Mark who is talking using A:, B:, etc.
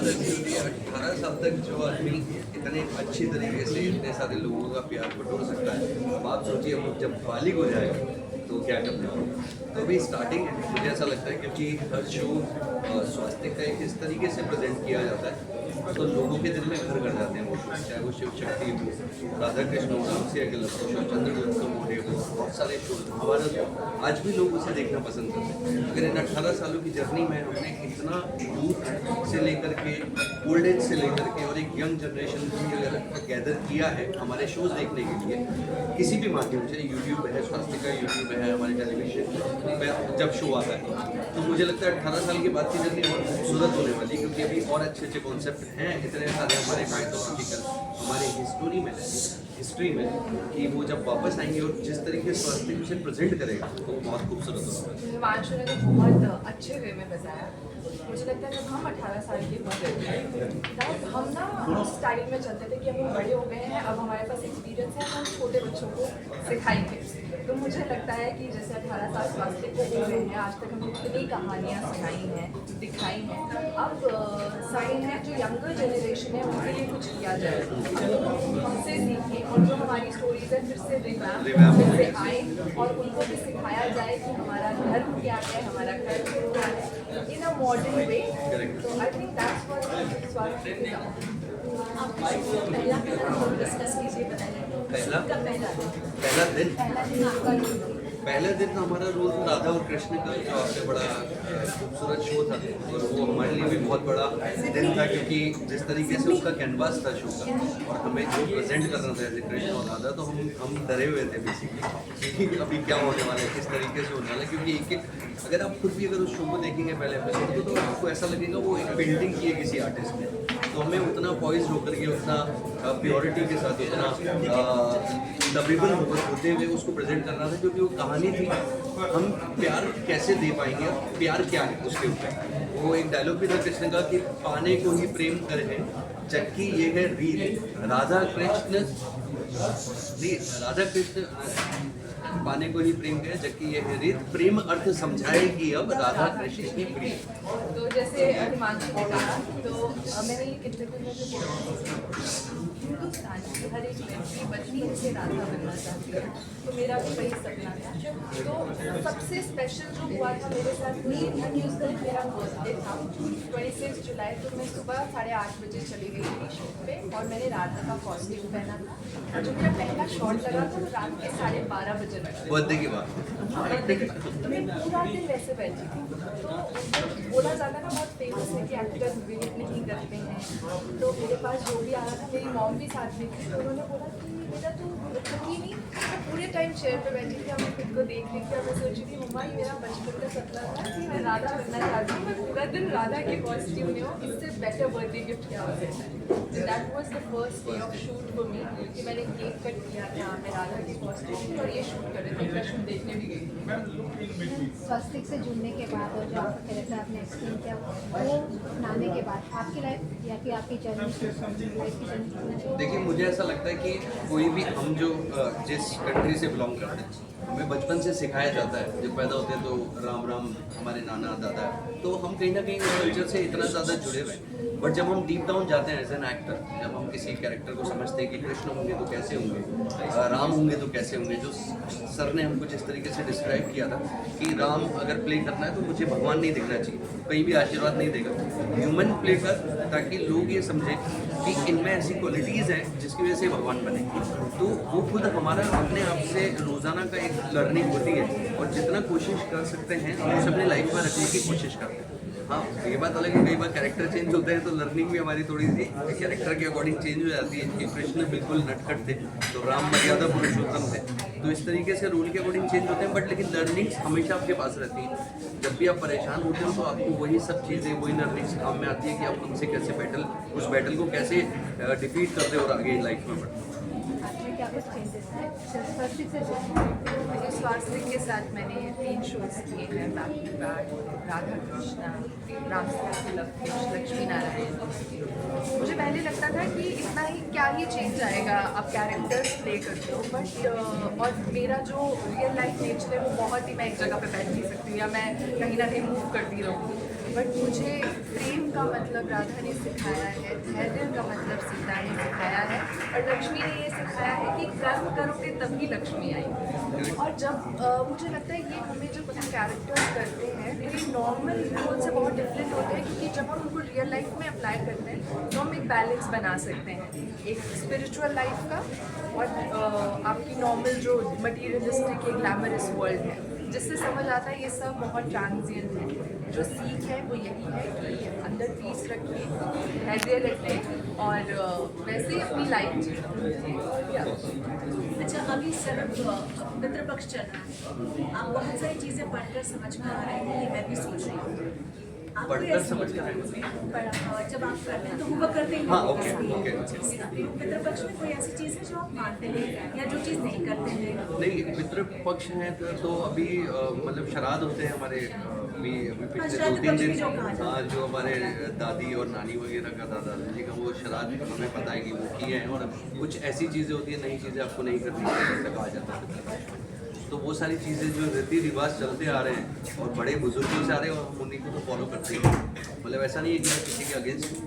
A: बात ऐसी होती है 18 साल तक जो आदमी इतने अच्छी तरीके से इतने सारे लोगों का प्यार बटोर सकता है। अब आप सोचिए अब जब बालिग हो जाएगा तो क्या करना होगा। तो अभी स्टार्टिंग है, मुझे ऐसा लगता है क्योंकि हर शो स्वास्थ्य का एक इस तरीके से प्रेजेंट किया जाता है तो लोगों के दिल में घर कर जाते हैं वो शो, चाहे वो शिव शक्ति हो, राधा कृष्ण हो, राम सिया के लव शो, चंद्रगुप्त मौर्य हो, बहुत सारे शो, महाभारत हो, आज भी लोग उसे देखना पसंद करते हैं। अगर इन 18 सालों की जर्नी में हमने इतना यूथ से लेकर के ओल्ड एज से लेकर के और एक यंग जनरेशन भी अगर गैदर किया है हमारे शोज देखने के लिए किसी भी माध्यम से, यूट्यूब है, स्वास्थ्य का यूट्यूब है, हमारे टेलीविजन पे जब शो आता है तो मुझे लगता है 18 साल के बाद की जर्नी बहुत खूबसूरत होने वाली है क्योंकि अभी और अच्छे अच्छे कॉन्सेप्ट हैं, इतने सारे हमारे माइथोलॉजिकल हमारे हिस्ट्री में कि वो जब वापस आएंगे और जिस तरीके से स्वास्थ्य उसे प्रेजेंट करेगा तो बहुत खूबसूरत होगा।
B: हिमांशु ने तो बहुत अच्छे वे में बताया। मुझे लगता है जब हम 18 साल के होते थे तब हम ना स्टाइल में चलते थे कि हम बड़े हो गए हैं, अब हमारे पास एक्सपीरियंस है, हम छोटे बच्चों को सिखाएंगे। तो मुझे लगता है कि जैसे 18 साल स्वास्थ्य को हो गए हैं, आज तक हमने कितनी कहानियाँ सुनाई हैं, दिखाई हैं, अब साइन है जो यंगर जनरेशन है उनके लिए कुछ किया जाए, हमसे सीखें और जो हमारी स्टोरीज है फिर से फिर से आए और उनको भी सिखाया जाए कि हमारा धर्म क्या है, हमारा कर्म क्या है इन अ मॉडर्न वे। तो आई थिंक दैट्स व्हाट स्वास्थ्य इज अबाउट।
C: पहला डिस्कस कीजिए, बताइए
A: पहला दिन हमारा रोल था राधा और कृष्ण का, जो आपने बड़ा खूबसूरत शो था और वो हमारे लिए भी बहुत बड़ा दिन था क्योंकि जिस तरीके से उसका कैनवास था शो का और हमें जो प्रेजेंट करना था जैसे कृष्ण और राधा, तो हम डरे हुए थे बेसिकली कि अभी क्या होने वाला है, किस तरीके से होने वाला है, क्योंकि एक अगर आप खुद भी अगर उस शो को देखेंगे पहले एपिसोड को तो आपको ऐसा लगेगा वो एक पेंटिंग की है किसी आर्टिस्ट ने। तो हमें उतना पॉइज होकर के, उतना प्योरिटी के साथ, उतना लवेबल होते हुए उसको प्रेजेंट करना था क्योंकि वो कहानी थी हम प्यार कैसे दे पाएंगे, प्यार क्या है उसके ऊपर। वो एक डायलॉग भी था कृष्ण का कि पाने को ही प्रेम कर है जबकि ये है रीत, राधा कृष्ण पाने को ही प्रेम करे जबकि ये है रीत, प्रेम अर्थ समझाएगी अब राधा कृष्ण की प्रीत।
B: तो जैसे हिमांशु ने कहा तो मैंने ये कितने दिन में हिंदुस्तान की हर एक लड़की बचपन से राधा बनना चाहती है, तो मेरा भी वही सपना था। तो सबसे स्पेशल जो हुआ था मेरे साथ उस दिन मेरा बर्थडे था 26 जुलाई, तो मैं सुबह 8:30 बजे चली गई थी शूट पे और मैंने राधा का कॉस्ट्यूम पहना था और जो मेरा पहला शॉट लगा था वो रात के 12:30 बजे लगा
A: बर्थडे के बाद।
B: तो मैं पूरा दिन वैसे बैठी थी। तो बोला जाता ना बहुत फेमस है कि एक्टर्स वेट नहीं करते हैं, तो मेरे पास जो भी आ रहा था, मेरी मॉम भी साथ में थी, तो उन्होंने बोला कि बेटा तू थकी नहीं। मैं पूरे टाइम चेयर पे बैठी थी, मैं खुद को देख रही थी और मैं सोच रही थी मम्मा ये मेरा बचपन का सपना था कि मैं राधा बनना चाहती हूँ, मैं पूरा दिन राधा के कॉस्ट्यूम में हूँ, इससे बेटर बर्थडे गिफ्ट क्या हो सकता है। That was the first day of shoot for me कि मैंने केक कट किया था, मैं राधा के कॉस्ट्यूम में और ये शूट कर रही थी, मैं शूट देखने भी गई थी।
C: स्वास्तिक से जुड़ने के बाद और जो आपका कैरेक्टर आपने एक्सप्लेन किया वो अपनाने के बाद आपकी लाइफ या फिर आपकी जर्नी लाइफ की जर्नी।
A: देखिए मुझे ऐसा लगता है कि कोई भी हम जो जिस कंट्री से बिलोंग करते हैं हमें बचपन से सिखाया जाता है, जब पैदा होते हैं तो राम राम हमारे नाना दादा, तो हम कहीं ना कहीं उस कल्चर से इतना ज़्यादा जुड़े हुए हैं। बट जब हम डीप डाउन जाते हैं एज एन एक्टर, जब हम किसी कैरेक्टर को समझते हैं कि कृष्ण होंगे तो कैसे होंगे, राम होंगे तो कैसे होंगे, जो सर ने हमको जिस तरीके से डिस्क्राइब किया था कि राम अगर प्ले करना है तो मुझे भगवान नहीं दिखना चाहिए, कहीं भी आशीर्वाद नहीं देगा, ह्यूमन प्ले कर, ताकि लोग ये समझें कि इनमें ऐसी क्वालिटीज़ हैं जिसकी वजह से भगवान बनेंगे। तो वो खुद हमारा अपने आप से रोज़ाना का एक लर्निंग होती है और जितना कोशिश कर सकते हैं हम उसे अपनी लाइफ में रखने की कोशिश करते हैं। हाँ, ये बात अलग है, कई बार कैरेक्टर चेंज होते हैं तो लर्निंग भी हमारी थोड़ी सी कैरेक्टर के अकॉर्डिंग चेंज हो जाती है कि कृष्ण बिल्कुल नटखट थे तो राम मर्यादा पुरुषोत्तम थे, तो इस तरीके से रोल के अकॉर्डिंग चेंज होते हैं। बट लेकिन लर्निंग्स हमेशा आपके पास रहती हैं। जब भी आप परेशान होते हो तो आपको वही सब चीज़ें, वही लर्निंग्स काम में आती है कि आप उनसे कैसे उस बैटल को कैसे डिफीट करते हो और आगे लाइफ में बढ़ते हो।
C: क्या कुछ चेंजेस हैं स्वास्तिक से?
B: स्वास्तिक के साथ मैंने 3 शोज किए हैं back to back, Radha Krishna, Ram Siya के लव कुश, लक्ष्मी नारायण। मुझे पहले लगता था कि इतना ही क्या ही चेंज आएगा, आप कैरेक्टर्स प्ले करते हो, बट और मेरा जो रियल लाइफ नेचर है वो बहुत ही, मैं एक जगह पे बैठ नहीं सकती हूँ या मैं कहीं ना कहीं मूव करती रहूँगी। बट मुझे प्रेम का मतलब राधा ने सिखाया है, धैर्य का मतलब सीता ने सिखाया है, और लक्ष्मी ने ये सिखाया है कि कर्म करोगे तभी लक्ष्मी आएगी। और जब मुझे लगता है ये हमें जब हम कैरेक्टर्स करते हैं मेरे नॉर्मल रोल से बहुत डिफरेंट होते हैं, क्योंकि जब हम उनको रियल लाइफ में अप्लाई करते हैं तो हम एक बैलेंस बना सकते हैं, एक स्पिरिचुअल लाइफ का और आपकी नॉर्मल जो मटीरियलिस्टिक एक ग्लैमरस वर्ल्ड है, जिससे समझ आता है ये सब बहुत ट्रांजिएंट है। जो सीख है वो यही है कि अंदर पीस रखिए, धैर्य रखिए और वैसे ही अपनी लाइफ जिए।
D: अच्छा, अभी सिर्फ पितृपक्ष चल रहा है, आप बहुत सारी चीज़ें पढ़कर समझ कर आ रहे हैं, ये मैं भी सोच रही हूँ। आप कोई
A: पढ़कर
D: ऐसी-
A: समझ कर आए
D: जब आप करते हैं तो हुआ करते ही
A: हाँ,
D: हैं।
A: Okay, okay.
D: पितृपक्ष में कोई ऐसी चीज़ है जो आप मानते हैं या जो चीज़ नहीं करते हैं?
A: नहीं, पितृपक्ष हैं तो अभी मतलब श्राद्ध होते हैं हमारे अभी पिछले
D: श्राद्ध
A: 2-3
D: पक्ष भी
A: दिन।
D: जो कहा जाता है।
A: हाँ, जो हमारे दादी और नानी वगैरह का दादा जी का वो श्राद्ध हमें पता है कि वो किए हैं, और कुछ ऐसी चीज़ें होती हैं, नई चीज़ें आपको नहीं करनी चाहिए, ऐसा कहा जाता है पितृपक्ष। तो वो सारी चीज़ें जो रीति रिवाज चलते आ रहे हैं और बड़े बुजुर्गों से आ रहे हैं, और हम उन्हीं को तो फॉलो करते हैं। मतलब ऐसा नहीं है कि मैं किसी के अगेंस्ट हूँ,